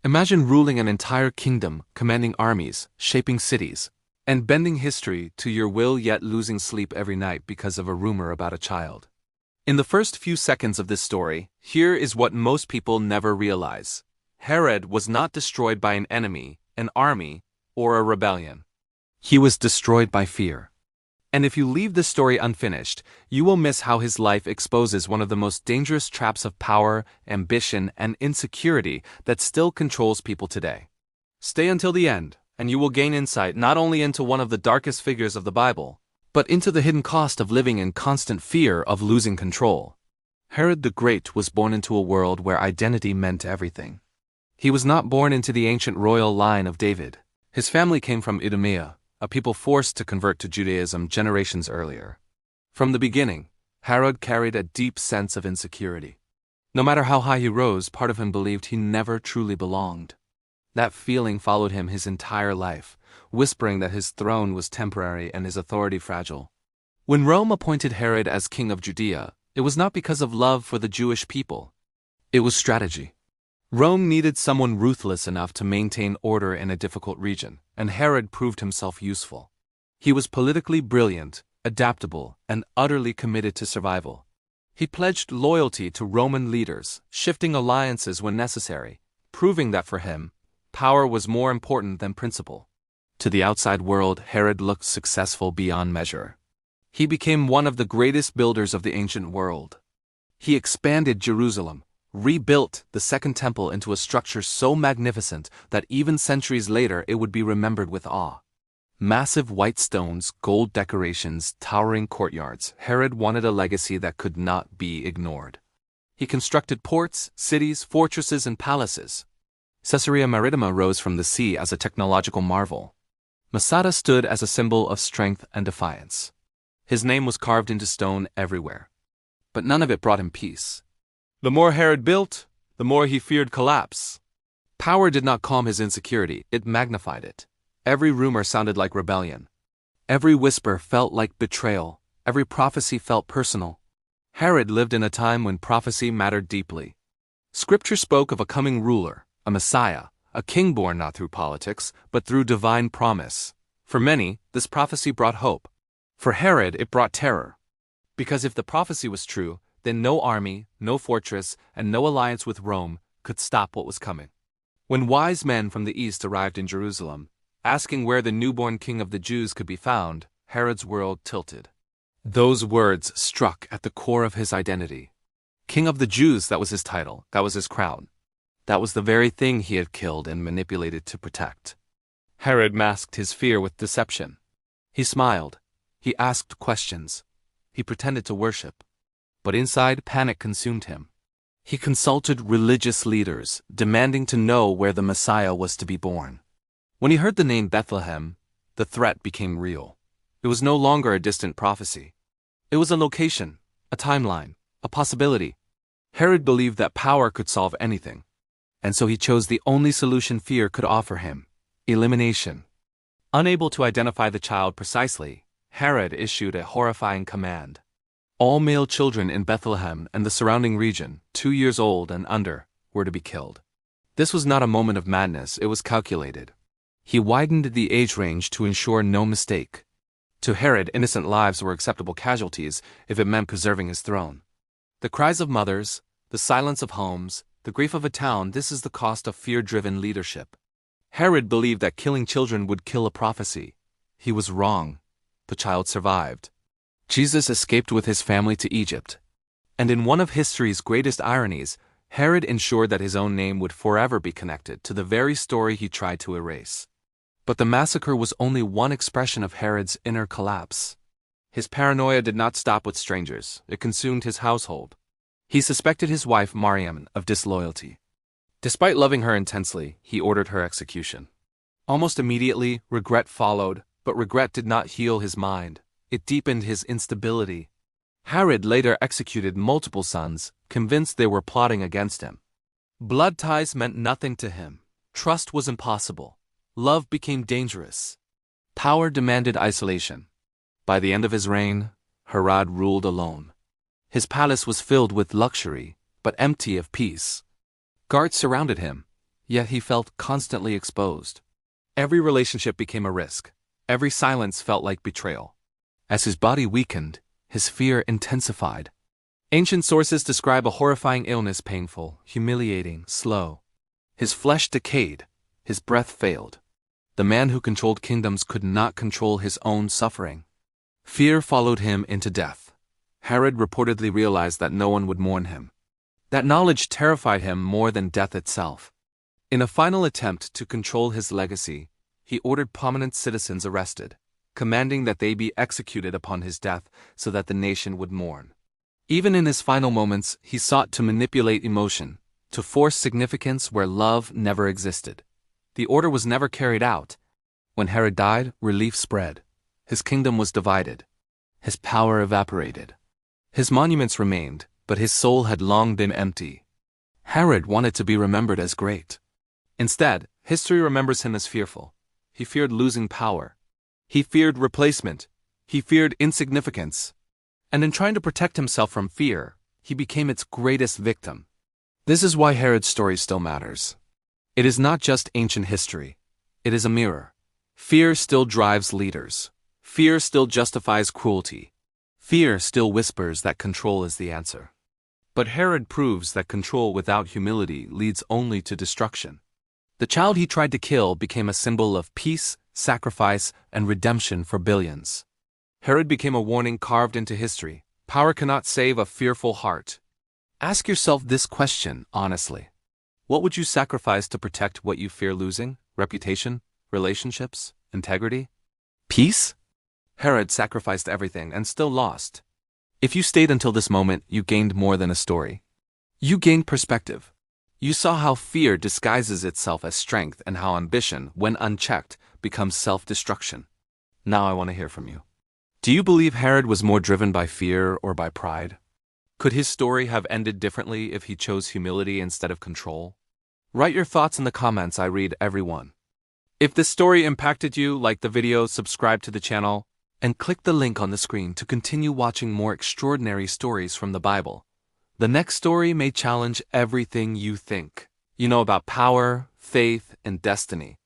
Imagine ruling an entire kingdom, commanding armies, shaping cities, and bending history to your will, yet losing sleep every night because of a rumor about a child. In the first few seconds of this story, here is what most people never realize. Herod was not destroyed by an enemy, an army, or a rebellion. He was destroyed by fear. And if you leave this story unfinished, you will miss how his life exposes one of the most dangerous traps of power, ambition, and insecurity that still controls people today. Stay until the end, and you will gain insight not only into one of the darkest figures of the Bible, but into the hidden cost of living in constant fear of losing control. Herod the Great was born into a world where identity meant everything. He was not born into the ancient royal line of David. His family came from Idumea, a people forced to convert to Judaism generations earlier. From the beginning, Herod carried a deep sense of insecurity. No matter how high he rose, part of him believed he never truly belonged. That feeling followed him his entire life, whispering that his throne was temporary and his authority fragile. When Rome appointed Herod as king of Judea, it was not because of love for the Jewish people. It was strategy. Rome needed someone ruthless enough to maintain order in a difficult region, and Herod proved himself useful. He was politically brilliant, adaptable, and utterly committed to survival. He pledged loyalty to Roman leaders, shifting alliances when necessary, proving that for him, power was more important than principle. To the outside world, Herod looked successful beyond measure. He became one of the greatest builders of the ancient world. He expanded Jerusalem, rebuilt the Second Temple into a structure so magnificent that even centuries later it would be remembered with awe. Massive white stones, gold decorations, towering courtyards, Herod wanted a legacy that could not be ignored. He constructed ports, cities, fortresses, and palaces. Caesarea Maritima rose from the sea as a technological marvel. Masada stood as a symbol of strength and defiance. His name was carved into stone everywhere. But none of it brought him peace. The more Herod built, the more he feared collapse. Power did not calm his insecurity, it magnified it. Every rumor sounded like rebellion. Every whisper felt like betrayal. Every prophecy felt personal. Herod lived in a time when prophecy mattered deeply. Scripture spoke of a coming ruler, a Messiah, a king born not through politics, but through divine promise. For many, this prophecy brought hope. For Herod, it brought terror. Because if the prophecy was true, then no army, no fortress, and no alliance with Rome could stop what was coming. When wise men from the east arrived in Jerusalem, asking where the newborn king of the Jews could be found, Herod's world tilted. Those words struck at the core of his identity. King of the Jews, that was his title, that was his crown. That was the very thing he had killed and manipulated to protect. Herod masked his fear with deception. He smiled. He asked questions. He pretended to worship. But inside, panic consumed him. He consulted religious leaders, demanding to know where the Messiah was to be born. When he heard the name Bethlehem, the threat became real. It was no longer a distant prophecy. It was a location, a timeline, a possibility. Herod believed that power could solve anything. And so he chose the only solution fear could offer him: elimination. Unable to identify the child precisely, Herod issued a horrifying command. All male children in Bethlehem and the surrounding region, 2 years old and under, were to be killed. This was not a moment of madness, it was calculated. He widened the age range to ensure no mistake. To Herod, innocent lives were acceptable casualties if it meant preserving his throne. The cries of mothers, the silence of homes, the grief of a town, this is the cost of fear-driven leadership. Herod believed that killing children would kill a prophecy. He was wrong. The child survived. Jesus escaped with his family to Egypt. And in one of history's greatest ironies, Herod ensured that his own name would forever be connected to the very story he tried to erase. But the massacre was only one expression of Herod's inner collapse. His paranoia did not stop with strangers, it consumed his household. He suspected his wife Mariam of disloyalty. Despite loving her intensely, he ordered her execution. Almost immediately, regret followed, but regret did not heal his mind. It deepened his instability. Herod later executed multiple sons, convinced they were plotting against him. Blood ties meant nothing to him. Trust was impossible. Love became dangerous. Power demanded isolation. By the end of his reign, Herod ruled alone. His palace was filled with luxury, but empty of peace. Guards surrounded him, Yet he felt constantly exposed. Every relationship became a risk. Every silence felt like betrayal. As his body weakened, his fear intensified. Ancient sources describe a horrifying illness, painful, humiliating, slow. His flesh decayed, his breath failed. The man who controlled kingdoms could not control his own suffering. Fear followed him into death. Herod reportedly realized that no one would mourn him. That knowledge terrified him more than death itself. In a final attempt to control his legacy, he ordered prominent citizens arrested, commanding that they be executed upon his death so that the nation would mourn. Even in his final moments, he sought to manipulate emotion, to force significance where love never existed. The order was never carried out. When Herod died, relief spread. His kingdom was divided. His power evaporated. His monuments remained, but his soul had long been empty. Herod wanted to be remembered as great. Instead, history remembers him as fearful. He feared losing power. He feared replacement. He feared insignificance. And in trying to protect himself from fear, he became its greatest victim. This is why Herod's story still matters. It is not just ancient history. It is a mirror. Fear still drives leaders. Fear still justifies cruelty. Fear still whispers that control is the answer. But Herod proves that control without humility leads only to destruction. The child he tried to kill became a symbol of peace, sacrifice, and redemption for billions. Herod became a warning carved into history. Power cannot save a fearful heart. Ask yourself this question honestly. What would you sacrifice to protect what you fear losing? Reputation? Relationships? Integrity? Peace? Herod sacrificed everything and still lost. If you stayed until this moment, you gained more than a story. You gained perspective. You saw how fear disguises itself as strength and how ambition, when unchecked, becomes self-destruction. Now I want to hear from you. Do you believe Herod was more driven by fear or by pride? Could his story have ended differently if he chose humility instead of control? Write your thoughts in the comments. I read every one. If this story impacted you, like the video, subscribe to the channel, and click the link on the screen to continue watching more extraordinary stories from the Bible. The next story may challenge everything you think. You know about power, faith, and destiny.